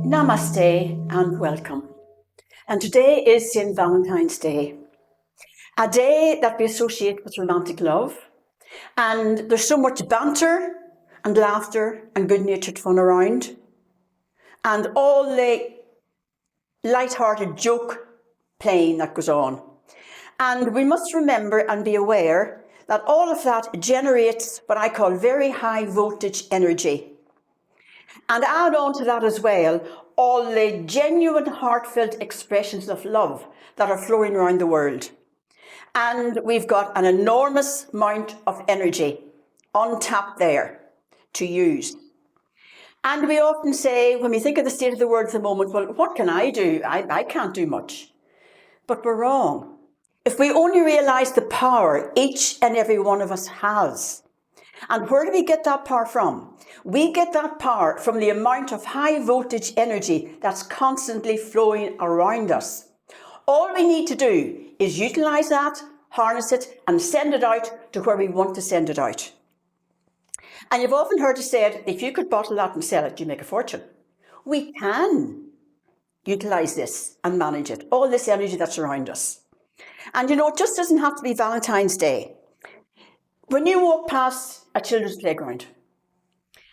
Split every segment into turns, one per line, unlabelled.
Namaste and welcome. And today is St. Valentine's Day, a day that we associate with romantic love. And there's so much banter and laughter and good-natured fun around. And all the light-hearted joke playing that goes on. And we must remember and be aware that all of that generates what I call very high voltage energy. And add on to that as well, all the genuine heartfelt expressions of love that are flowing around the world. And we've got an enormous amount of energy on tap there to use. And we often say, when we think of the state of the world at the moment, well, what can I do? I can't do much. But we're wrong. If we only realise the power each and every one of us has. And where do we get that power from? We get that power from the amount of high voltage energy that's constantly flowing around us. All we need to do is utilise that, harness it, and send it out to where we want to send it out. And you've often heard it said, if you could bottle that and sell it, you make a fortune. We can utilise this and manage it, all this energy that's around us. And you know, it just doesn't have to be Valentine's Day. When you walk past a children's playground,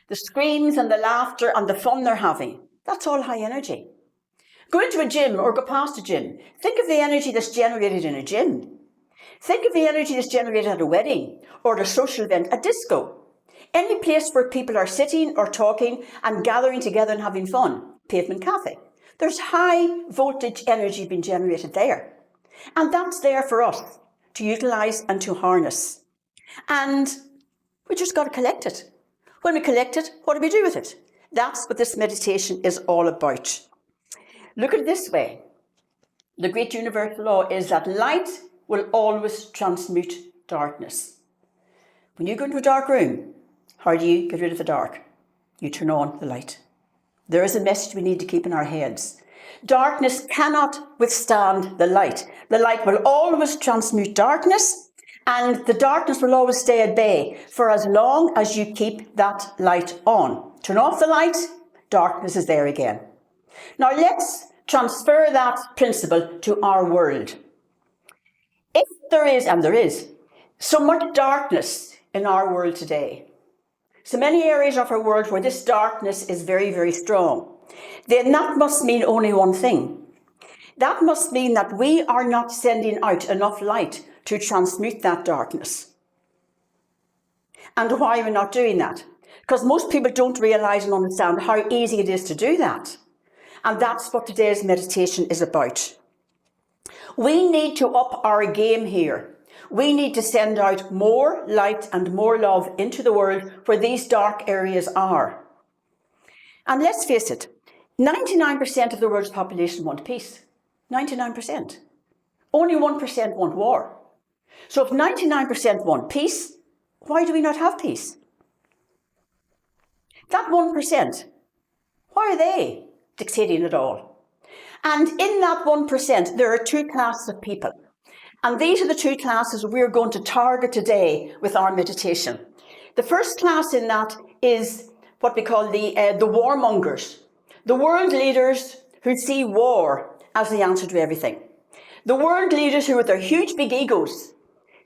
the screams and the laughter and the fun they're having, that's all high energy. Go into a gym or go past a gym. Think of the energy that's generated in a gym. Think of the energy that's generated at a wedding or at a social event, a disco. Any place where people are sitting or talking and gathering together and having fun, pavement cafe. There's high voltage energy being generated there. And that's there for us to utilise and to harness. And we just got to collect it. When we collect it, what do we do with it? That's what this meditation is all about. Look at it this way. The great universal law is that light will always transmute darkness. When you go into a dark room, how do you get rid of the dark? You turn on the light. There is a message we need to keep in our heads. Darkness cannot withstand the light. The light will always transmute darkness, and the darkness will always stay at bay for as long as you keep that light on. Turn off the light, darkness is there again. Now let's transfer that principle to our world. If there is, and there is, so much darkness in our world today, so many areas of our world where this darkness is very, very strong, then that must mean only one thing. That must mean that we are not sending out enough light to transmute that darkness. And why are we not doing that? Because most people don't realise and understand how easy it is to do that. And that's what today's meditation is about. We need to up our game here. We need to send out more light and more love into the world where these dark areas are. And let's face it, 99% of the world's population want peace. 99%. Only 1% want war. So if 99% want peace, why do we not have peace? That 1%, why are they dictating it all? And in that 1%, there are two classes of people. And these are the two classes we're going to target today with our meditation. The first class in that is what we call the warmongers. The world leaders who see war as the answer to everything. The world leaders who, with their huge big egos,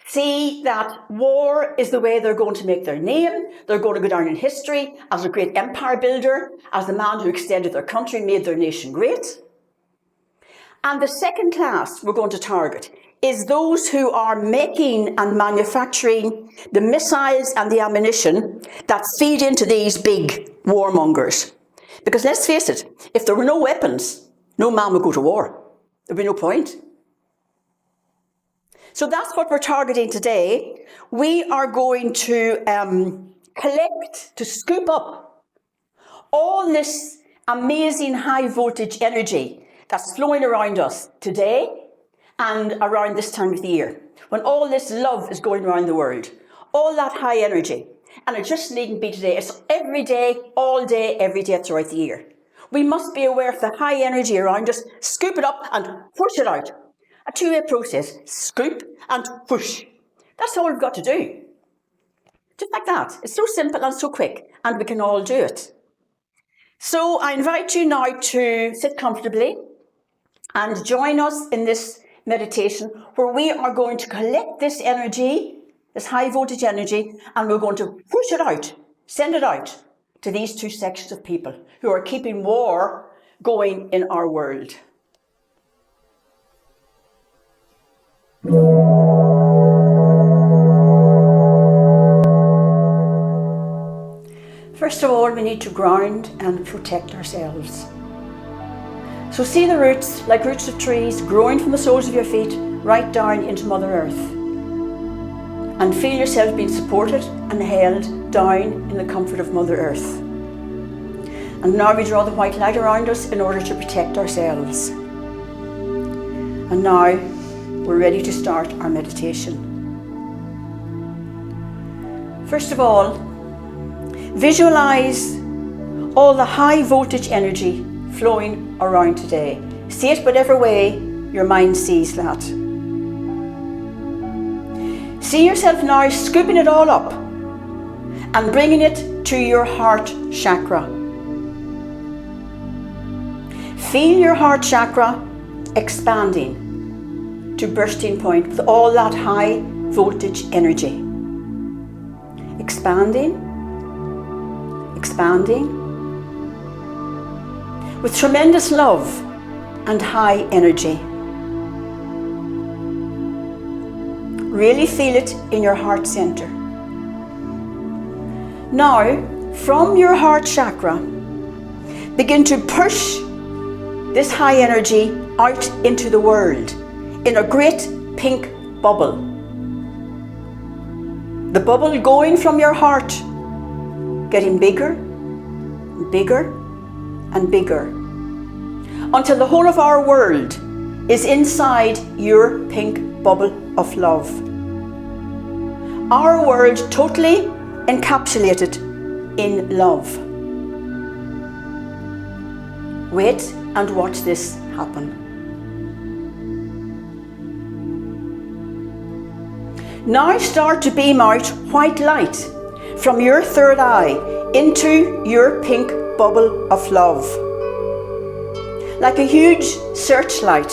see that war is the way they're going to make their name. They're going to go down in history as a great empire builder, as the man who extended their country, made their nation great. And the second class we're going to target is those who are making and manufacturing the missiles and the ammunition that feed into these big warmongers. Because let's face it, if there were no weapons, no man would go to war. There'd be no point. So that's what we're targeting today. We are going to collect, to scoop up all this amazing high voltage energy that's flowing around us today and around this time of the year, when all this love is going around the world, all that high energy. And it just needn't be today. It's every day, all day, every day throughout the year. We must be aware of the high energy around us, scoop it up and push it out. A two-way process, scoop and push. That's all we've got to do. Just like that. It's so simple and so quick, and we can all do it. So I invite you now to sit comfortably and join us in this meditation where we are going to collect this energy, this high voltage energy, and we're going to push it out, send it out to these two sections of people who are keeping war going in our world. First of all, we need to ground and protect ourselves. So see the roots, like roots of trees, growing from the soles of your feet right down into Mother Earth. And feel yourself being supported and held down in the comfort of Mother Earth. And now we draw the white light around us in order to protect ourselves. And now we're ready to start our meditation. First of all, visualize all the high voltage energy flowing around today. See it whatever way your mind sees that. See yourself now scooping it all up and bringing it to your heart chakra. Feel your heart chakra expanding to bursting point with all that high voltage energy. Expanding, expanding, with tremendous love and high energy. Really feel it in your heart center. Now, from your heart chakra, begin to push this high energy out into the world in a great pink bubble. The bubble going from your heart, getting bigger, and bigger, and bigger, until the whole of our world is inside your pink bubble of love. Our world totally encapsulated in love. Wait and watch this happen. Now start to beam out white light from your third eye into your pink bubble of love. Like a huge searchlight,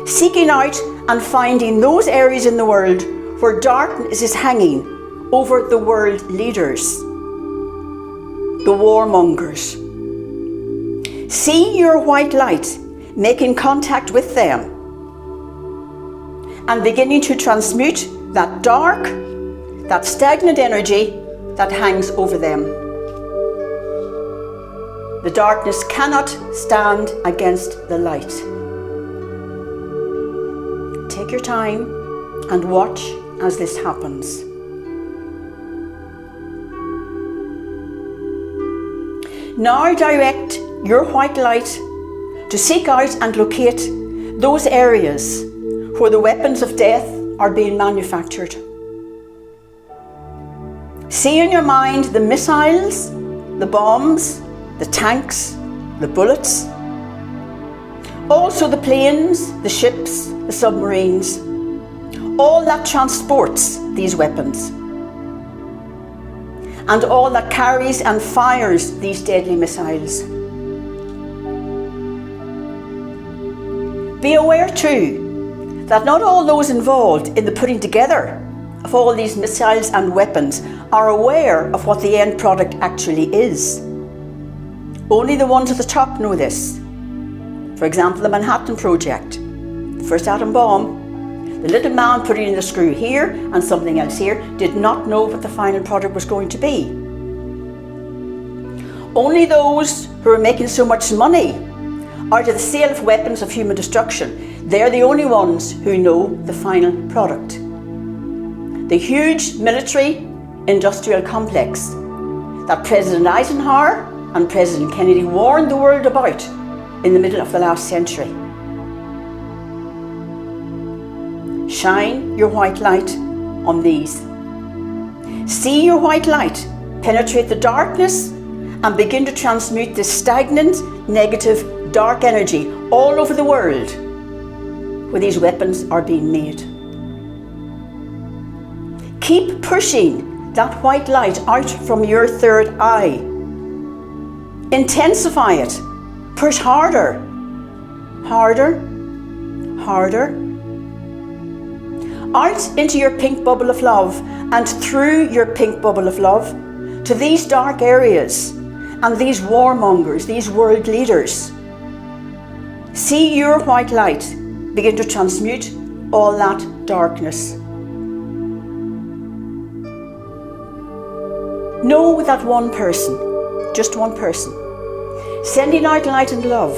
seeking out and finding those areas in the world where darkness is hanging over the world leaders, the warmongers. See your white light making contact with them and beginning to transmute that dark, that stagnant energy that hangs over them. The darkness cannot stand against the light. Take your time and watch as this happens. Now direct your white light to seek out and locate those areas where the weapons of death are being manufactured. See in your mind the missiles, the bombs, the tanks, the bullets, also the planes, the ships, the submarines, all that transports these weapons, and all that carries and fires these deadly missiles. Be aware too that not all those involved in the putting together of all these missiles and weapons are aware of what the end product actually is. Only the ones at the top know this. For example, the Manhattan Project, the first atom bomb. The little man putting in the screw here and something else here did not know what the final product was going to be. Only those who are making so much money out of the sale of weapons of human destruction, they're the only ones who know the final product. The huge military industrial complex that President Eisenhower and President Kennedy warned the world about in the middle of the last century. Shine your white light on these. See your white light penetrate the darkness and begin to transmute this stagnant, negative, dark energy all over the world where these weapons are being made. Keep pushing that white light out from your third eye. Intensify it. Push harder. Harder. Harder. Out into your pink bubble of love and through your pink bubble of love to these dark areas and these warmongers, these world leaders. See your white light begin to transmute all that darkness. Know that one person, just one person, sending out light and love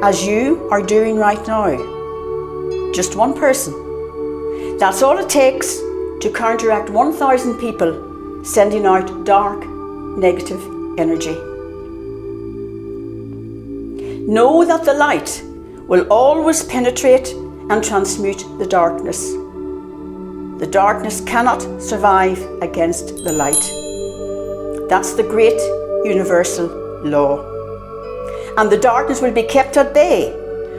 as you are doing right now. Just one person. That's all it takes to counteract 1,000 people sending out dark, negative energy. Know that the light will always penetrate and transmute the darkness. The darkness cannot survive against the light. That's the great universal law. And the darkness will be kept at bay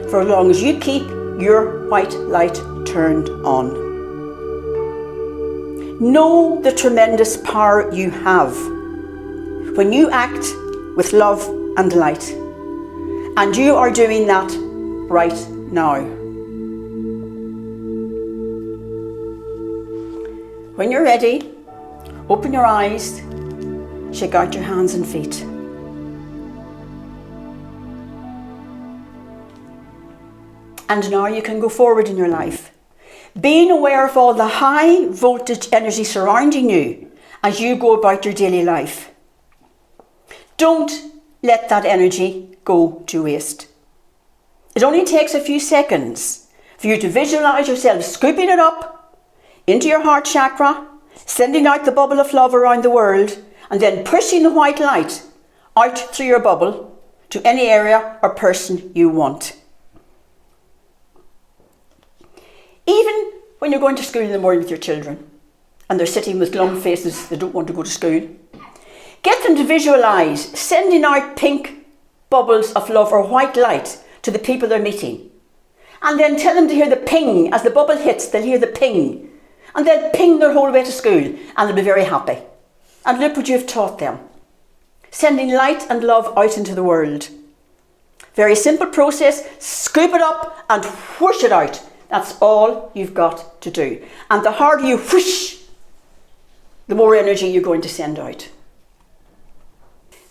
for as long as you keep your white light turned on. Know the tremendous power you have when you act with love and light. And you are doing that right now. When you're ready, open your eyes, shake out your hands and feet. And now you can go forward in your life, being aware of all the high voltage energy surrounding you as you go about your daily life. Don't let that energy go to waste. It only takes a few seconds for you to visualize yourself scooping it up into your heart chakra, sending out the bubble of love around the world, and then pushing the white light out through your bubble to any area or person you want. Even when you're going to school in the morning with your children and they're sitting with glum faces, they don't want to go to school, get them to visualise sending out pink bubbles of love or white light to the people they're meeting. And then tell them to hear the ping. As the bubble hits, they'll hear the ping. And they'll ping their whole way to school and they'll be very happy. And look what you've taught them. Sending light and love out into the world. Very simple process. Scoop it up and whoosh it out. That's all you've got to do. And the harder you whoosh, the more energy you're going to send out.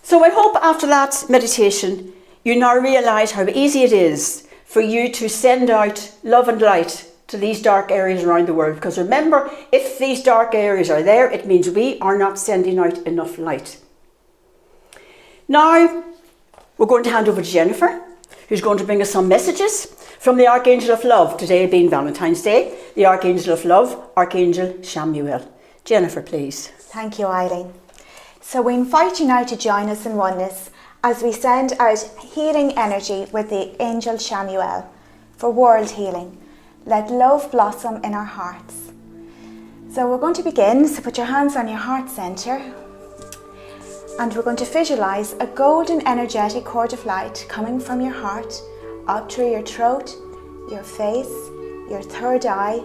So I hope after that meditation, you now realise how easy it is for you to send out love and light to these dark areas around the world. Because remember, if these dark areas are there, it means we are not sending out enough light. Now, we're going to hand over to Jennifer, who's going to bring us some messages from the Archangel of Love, today being Valentine's Day, the Archangel of Love, Archangel Chamuel. Jennifer, please.
Thank you, Eileen. So we invite you now to join us in oneness as we send out healing energy with the Angel Chamuel for world healing. Let love blossom in our hearts. So we're going to begin, so put your hands on your heart centre, and we're going to visualise a golden energetic cord of light coming from your heart up through your throat, your face, your third eye,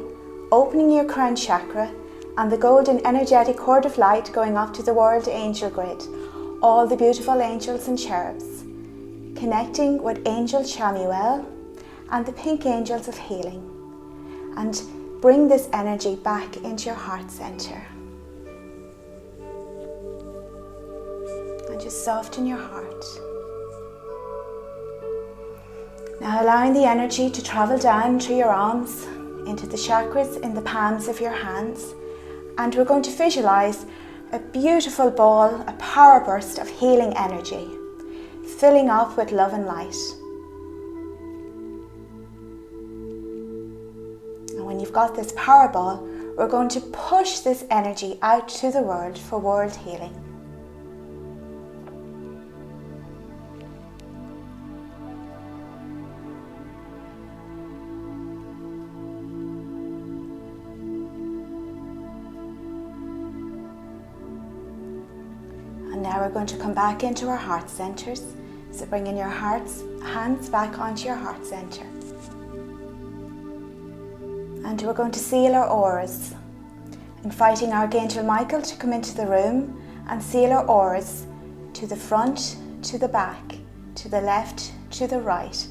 opening your crown chakra, and the golden energetic cord of light going up to the world angel grid, all the beautiful angels and cherubs, connecting with Angel Chamuel and the pink angels of healing, and bring this energy back into your heart center. And just soften your heart. Now allowing the energy to travel down through your arms into the chakras in the palms of your hands, and we're going to visualize a beautiful ball, a power burst of healing energy, filling up with love and light. And when you've got this power ball, we're going to push this energy out to the world for world healing. Now we're going to come back into our heart centers. So bringing your hands back onto your heart center. And we're going to seal our auras. inviting Archangel Michael to come into the room and seal our auras to the front, to the back, to the left, to the right,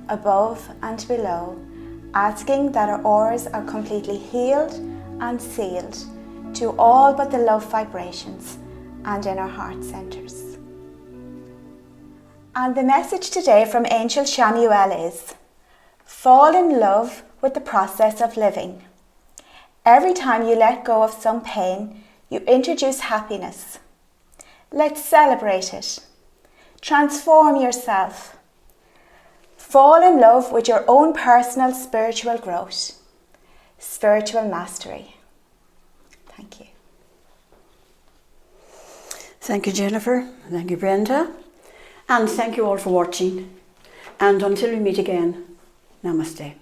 above and below, asking that our auras are completely healed and sealed to all but the love vibrations and in our heart centres. And the message today from Angel Shamuel is, fall in love with the process of living. Every time you let go of some pain, you introduce happiness. Let's celebrate it. Transform yourself. Fall in love with your own personal spiritual growth, spiritual mastery. Thank you.
Thank you, Jennifer. Thank you, Brenda. And thank you all for watching. And until we meet again, namaste.